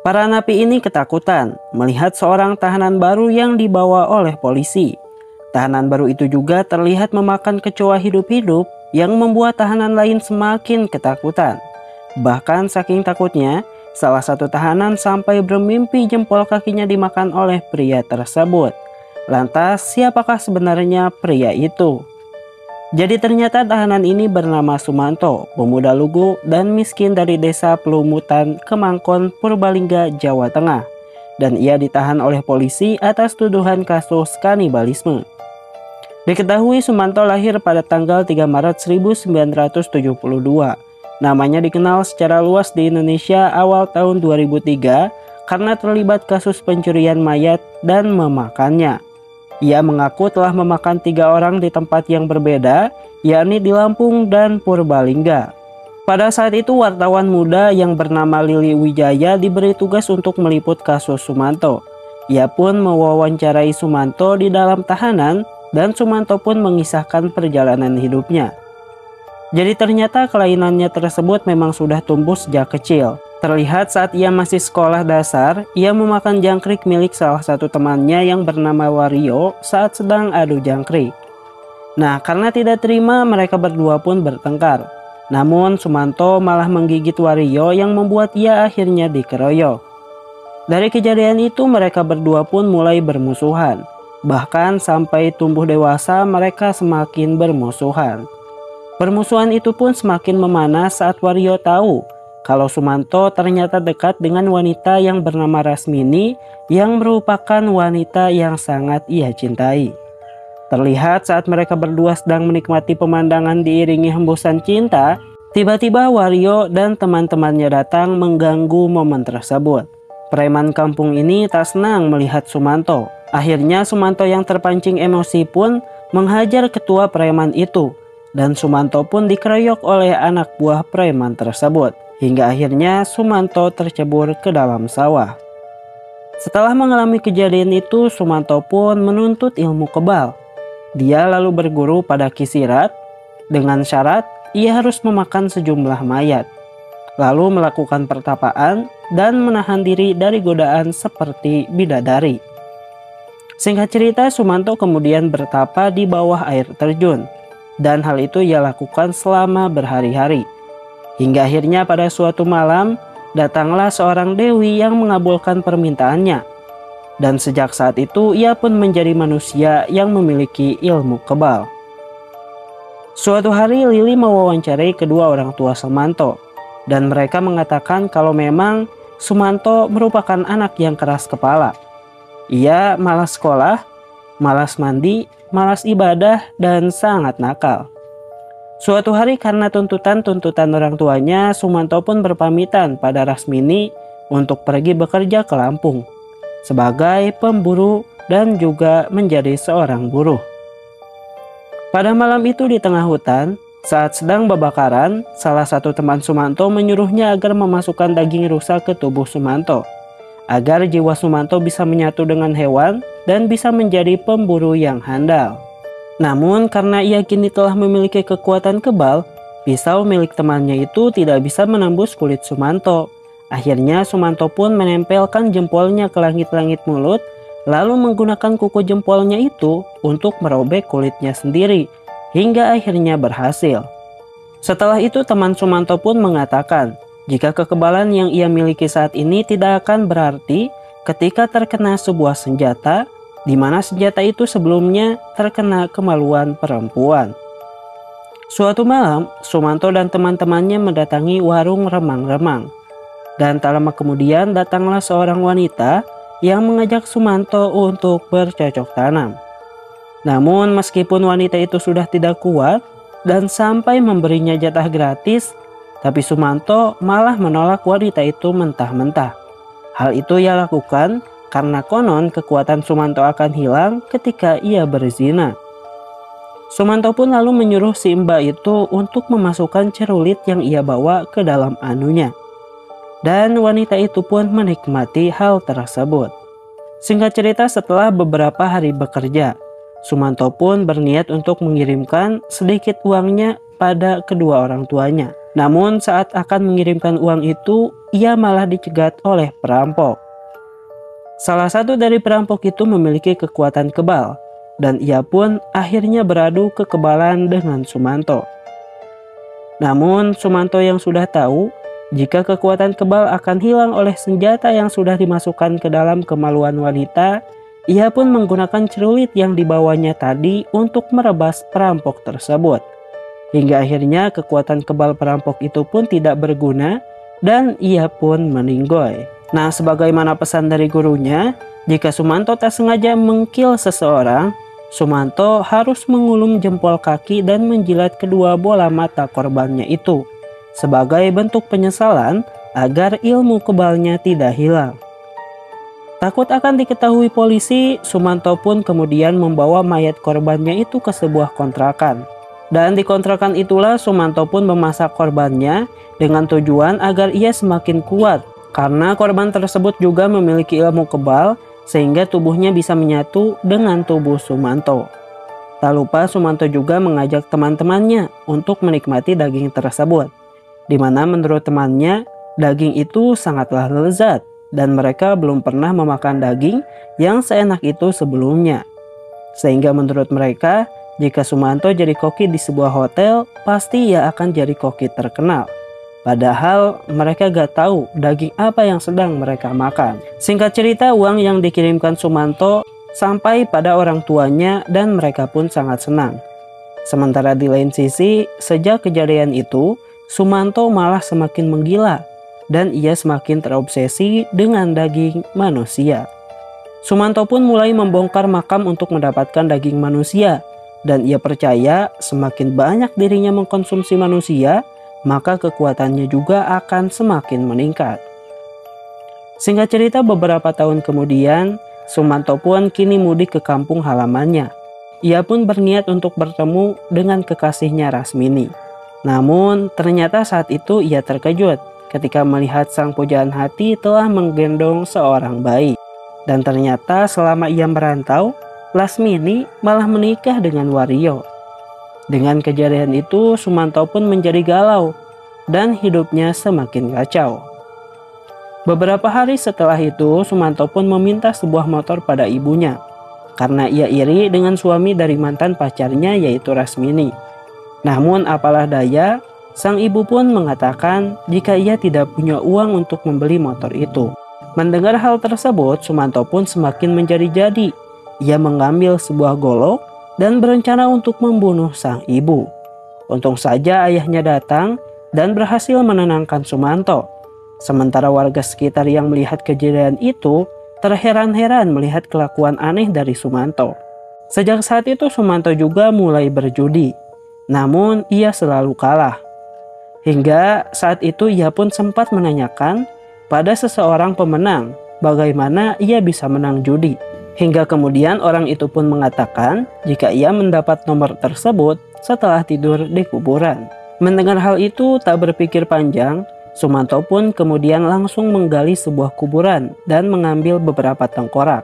Para napi ini ketakutan melihat seorang tahanan baru yang dibawa oleh polisi. Tahanan baru itu juga terlihat memakan kecoa hidup-hidup yang membuat tahanan lain semakin ketakutan. Bahkan saking takutnya, salah satu tahanan sampai bermimpi jempol kakinya dimakan oleh pria tersebut. Lantas, siapakah sebenarnya pria itu? Jadi ternyata tahanan ini bernama Sumanto, pemuda lugu dan miskin dari desa Pelumutan, Kemangkon, Purbalingga, Jawa Tengah. Dan ia ditahan oleh polisi atas tuduhan kasus kanibalisme. Diketahui Sumanto lahir pada tanggal 3 Maret 1972. Namanya dikenal secara luas di Indonesia awal tahun 2003 karena terlibat kasus pencurian mayat dan memakannya. Ia mengaku telah memakan 3 orang di tempat yang berbeda, yakni di Lampung dan Purbalingga. Pada saat itu wartawan muda yang bernama Lili Wijaya diberi tugas untuk meliput kasus Sumanto. Ia pun mewawancarai Sumanto di dalam tahanan dan Sumanto pun mengisahkan perjalanan hidupnya. Jadi ternyata kelainannya tersebut memang sudah tumbuh sejak kecil. Terlihat saat ia masih sekolah dasar, ia memakan jangkrik milik salah satu temannya yang bernama Wario saat sedang adu jangkrik. Nah, karena tidak terima, mereka berdua pun bertengkar. Namun Sumanto malah menggigit Wario yang membuat ia akhirnya dikeroyok. Dari kejadian itu mereka berdua pun mulai bermusuhan. Bahkan sampai tumbuh dewasa mereka semakin bermusuhan. Permusuhan itu pun semakin memanas saat Wario tahu kalau Sumanto ternyata dekat dengan wanita yang bernama Rasmini yang merupakan wanita yang sangat ia cintai. Terlihat saat mereka berdua sedang menikmati pemandangan diiringi hembusan cinta, tiba-tiba Wario dan teman-temannya datang mengganggu momen tersebut. Preman kampung ini tak senang melihat Sumanto. Akhirnya Sumanto yang terpancing emosi pun menghajar ketua preman itu. Dan Sumanto pun dikeroyok oleh anak buah preman tersebut. Hingga akhirnya Sumanto tercebur ke dalam sawah. Setelah mengalami kejadian itu, Sumanto pun menuntut ilmu kebal. Dia lalu berguru pada Ki Sirat dengan syarat ia harus memakan sejumlah mayat. Lalu melakukan pertapaan dan menahan diri dari godaan seperti bidadari. Singkat cerita, Sumanto kemudian bertapa di bawah air terjun. Dan hal itu ia lakukan selama berhari-hari. Hingga akhirnya pada suatu malam, datanglah seorang dewi yang mengabulkan permintaannya. Dan sejak saat itu ia pun menjadi manusia yang memiliki ilmu kebal. Suatu hari Lili mewawancarai kedua orang tua Sumanto. Dan mereka mengatakan kalau memang Sumanto merupakan anak yang keras kepala. Ia malas sekolah, malas mandi, malas ibadah, dan sangat nakal. Suatu hari karena tuntutan orang tuanya, Sumanto pun berpamitan pada Rasmini untuk pergi bekerja ke Lampung sebagai pemburu dan juga menjadi seorang buruh. Pada malam itu di tengah hutan, saat sedang babakaran, salah satu teman Sumanto menyuruhnya agar memasukkan daging rusa ke tubuh Sumanto, agar jiwa Sumanto bisa menyatu dengan hewan dan bisa menjadi pemburu yang handal. Namun karena ia kini telah memiliki kekuatan kebal, pisau milik temannya itu tidak bisa menembus kulit Sumanto. Akhirnya Sumanto pun menempelkan jempolnya ke langit-langit mulut, lalu menggunakan kuku jempolnya itu untuk merobek kulitnya sendiri, hingga akhirnya berhasil. Setelah itu teman Sumanto pun mengatakan, jika kekebalan yang ia miliki saat ini tidak akan berarti ketika terkena sebuah senjata, di mana senjata itu sebelumnya terkena kemaluan perempuan. Suatu malam, Sumanto dan teman-temannya mendatangi warung remang-remang. Dan tak lama kemudian datanglah seorang wanita yang mengajak Sumanto untuk bercocok tanam. Namun meskipun wanita itu sudah tidak kuat dan sampai memberinya jatah gratis, tapi Sumanto malah menolak wanita itu mentah-mentah. Hal itu ia lakukan karena konon kekuatan Sumanto akan hilang ketika ia berzina. Sumanto pun lalu menyuruh si mbak itu untuk memasukkan cerulit yang ia bawa ke dalam anunya. Dan wanita itu pun menikmati hal tersebut. Singkat cerita, setelah beberapa hari bekerja, Sumanto pun berniat untuk mengirimkan sedikit uangnya pada kedua orang tuanya. Namun saat akan mengirimkan uang itu, ia malah dicegat oleh perampok. Salah satu dari perampok itu memiliki kekuatan kebal, dan ia pun akhirnya beradu kekebalan dengan Sumanto. Namun Sumanto yang sudah tahu jika kekuatan kebal akan hilang oleh senjata yang sudah dimasukkan ke dalam kemaluan wanita, ia pun menggunakan celurit yang dibawanya tadi untuk merebas perampok tersebut. Hingga akhirnya kekuatan kebal perampok itu pun tidak berguna dan ia pun meninggoy. Nah, sebagaimana pesan dari gurunya, jika Sumanto tak sengaja mengkill seseorang, Sumanto harus mengulum jempol kaki dan menjilat kedua bola mata korbannya itu sebagai bentuk penyesalan agar ilmu kebalnya tidak hilang. Takut akan diketahui polisi, Sumanto pun kemudian membawa mayat korbannya itu ke sebuah kontrakan. Dan di kontrakan itulah Sumanto pun memasak korbannya dengan tujuan agar ia semakin kuat. Karena korban tersebut juga memiliki ilmu kebal sehingga tubuhnya bisa menyatu dengan tubuh Sumanto. Tak lupa Sumanto juga mengajak teman-temannya untuk menikmati daging tersebut. Di mana menurut temannya, daging itu sangatlah lezat dan mereka belum pernah memakan daging yang seenak itu sebelumnya. Sehingga menurut mereka, jika Sumanto jadi koki di sebuah hotel, pasti ia akan jadi koki terkenal. Padahal mereka gak tahu daging apa yang sedang mereka makan. Singkat cerita, uang yang dikirimkan Sumanto sampai pada orang tuanya dan mereka pun sangat senang. Sementara di lain sisi, sejak kejadian itu, Sumanto malah semakin menggila dan ia semakin terobsesi dengan daging manusia. Sumanto pun mulai membongkar makam untuk mendapatkan daging manusia. Dan ia percaya semakin banyak dirinya mengkonsumsi manusia, maka kekuatannya juga akan semakin meningkat. Singkat cerita, beberapa tahun kemudian, Sumanto pun kini mudik ke kampung halamannya. Ia pun berniat untuk bertemu dengan kekasihnya Rasmini. Namun ternyata saat itu ia terkejut ketika melihat sang pujaan hati telah menggendong seorang bayi. Dan ternyata selama ia merantau, Lasmini malah menikah dengan Wario. Dengan kejadian itu, Sumanto pun menjadi galau dan hidupnya semakin kacau. Beberapa hari setelah itu, Sumanto pun meminta sebuah motor pada ibunya karena ia iri dengan suami dari mantan pacarnya yaitu Rasmini. Namun apalah daya, sang ibu pun mengatakan jika ia tidak punya uang untuk membeli motor itu. Mendengar hal tersebut, Sumanto pun semakin menjadi-jadi. Ia mengambil sebuah golok dan berencana untuk membunuh sang ibu. Untung saja ayahnya datang dan berhasil menenangkan Sumanto. Sementara warga sekitar yang melihat kejadian itu terheran-heran melihat kelakuan aneh dari Sumanto. Sejak saat itu Sumanto juga mulai berjudi. Namun ia selalu kalah. Hingga saat itu ia pun sempat menanyakan pada seseorang pemenang bagaimana ia bisa menang judi. Hingga kemudian orang itu pun mengatakan jika ia mendapat nomor tersebut setelah tidur di kuburan. Mendengar hal itu tak berpikir panjang, Sumanto pun kemudian langsung menggali sebuah kuburan dan mengambil beberapa tengkorak.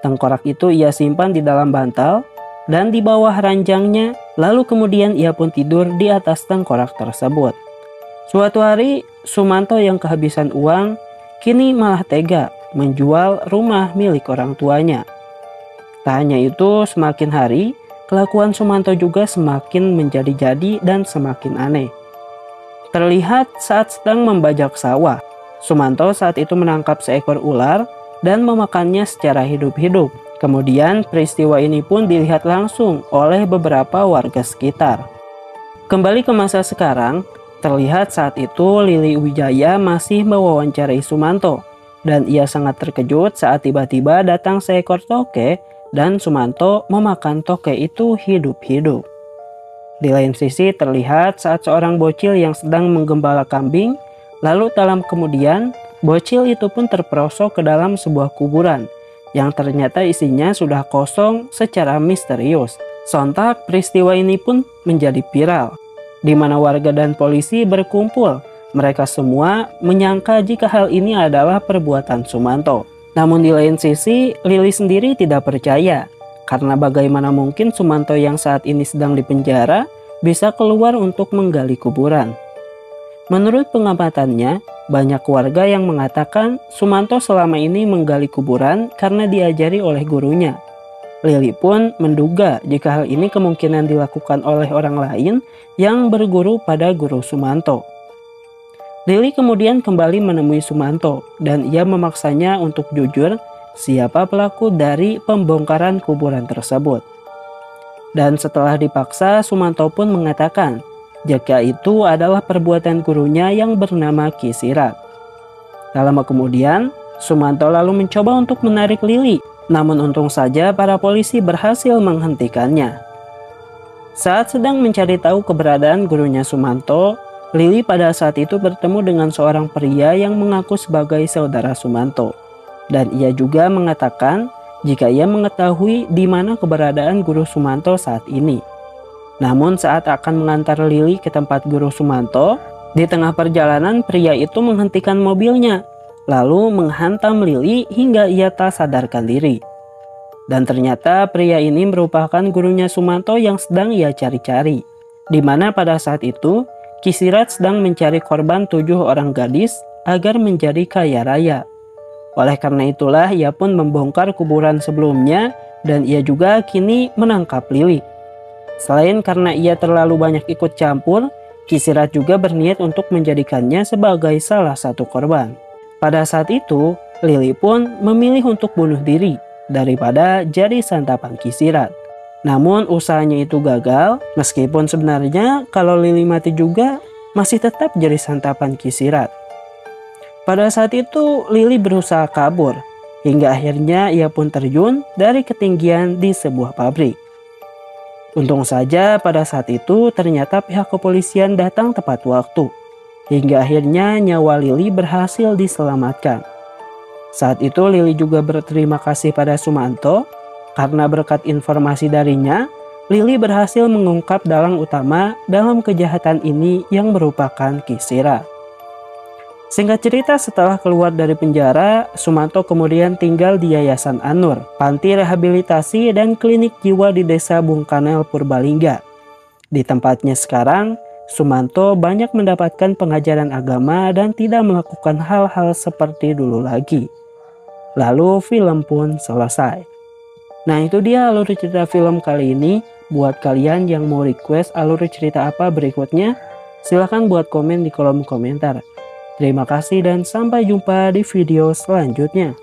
Tengkorak itu ia simpan di dalam bantal dan di bawah ranjangnya, lalu kemudian ia pun tidur di atas tengkorak tersebut. Suatu hari, Sumanto yang kehabisan uang kini malah tega menjual rumah milik orang tuanya. Tak hanya itu, semakin hari kelakuan Sumanto juga semakin menjadi-jadi dan semakin aneh. Terlihat saat sedang membajak sawah, Sumanto saat itu menangkap seekor ular dan memakannya secara hidup-hidup. Kemudian peristiwa ini pun dilihat langsung oleh beberapa warga sekitar. Kembali ke masa sekarang, terlihat saat itu Lili Wijaya masih mewawancarai Sumanto. Dan ia sangat terkejut saat tiba-tiba datang seekor toke dan Sumanto memakan toke itu hidup-hidup. Di lain sisi terlihat saat seorang bocil yang sedang menggembala kambing, lalu dalam kemudian bocil itu pun terperosok ke dalam sebuah kuburan yang ternyata isinya sudah kosong secara misterius. Sontak peristiwa ini pun menjadi viral, di mana warga dan polisi berkumpul. Mereka semua menyangka jika hal ini adalah perbuatan Sumanto. Namun di lain sisi, Lili sendiri tidak percaya. Karena bagaimana mungkin Sumanto yang saat ini sedang dipenjara bisa keluar untuk menggali kuburan. Menurut pengamatannya, banyak warga yang mengatakan Sumanto selama ini menggali kuburan karena diajari oleh gurunya. Lili pun menduga jika hal ini kemungkinan dilakukan oleh orang lain yang berguru pada guru Sumanto. Lili kemudian kembali menemui Sumanto dan ia memaksanya untuk jujur siapa pelaku dari pembongkaran kuburan tersebut. Dan setelah dipaksa, Sumanto pun mengatakan jika itu adalah perbuatan gurunya yang bernama Ki Sirat. Tak lama kemudian, Sumanto lalu mencoba untuk menarik Lili, namun untung saja para polisi berhasil menghentikannya. Saat sedang mencari tahu keberadaan gurunya Sumanto, Lili pada saat itu bertemu dengan seorang pria yang mengaku sebagai saudara Sumanto. Dan ia juga mengatakan jika ia mengetahui di mana keberadaan guru Sumanto saat ini. Namun saat akan mengantar Lili ke tempat guru Sumanto, di tengah perjalanan pria itu menghentikan mobilnya, lalu menghantam Lili hingga ia tak sadarkan diri. Dan ternyata pria ini merupakan gurunya Sumanto yang sedang ia cari-cari, di mana pada saat itu Ki Sirat sedang mencari korban 7 orang gadis agar menjadi kaya raya. Oleh karena itulah ia pun membongkar kuburan sebelumnya dan ia juga kini menangkap Lili. Selain karena ia terlalu banyak ikut campur, Ki Sirat juga berniat untuk menjadikannya sebagai salah satu korban. Pada saat itu, Lili pun memilih untuk bunuh diri daripada jadi santapan Ki Sirat. Namun usahanya itu gagal, meskipun sebenarnya kalau Lili mati juga masih tetap jadi santapan Ki Sirat. Pada saat itu Lili berusaha kabur, hingga akhirnya ia pun terjun dari ketinggian di sebuah pabrik. Untung saja pada saat itu ternyata pihak kepolisian datang tepat waktu, hingga akhirnya nyawa Lili berhasil diselamatkan. Saat itu Lili juga berterima kasih pada Sumanto, karena berkat informasi darinya, Lili berhasil mengungkap dalang utama dalam kejahatan ini yang merupakan Ki Sirat. Singkat cerita, setelah keluar dari penjara, Sumanto kemudian tinggal di Yayasan An-Nur, panti rehabilitasi dan klinik jiwa di desa Bungkanel, Purbalingga. Di tempatnya sekarang, Sumanto banyak mendapatkan pengajaran agama dan tidak melakukan hal-hal seperti dulu lagi. Lalu film pun selesai. Nah, itu dia alur cerita film kali ini. Buat kalian yang mau request alur cerita apa berikutnya, silahkan buat komen di kolom komentar. Terima kasih dan sampai jumpa di video selanjutnya.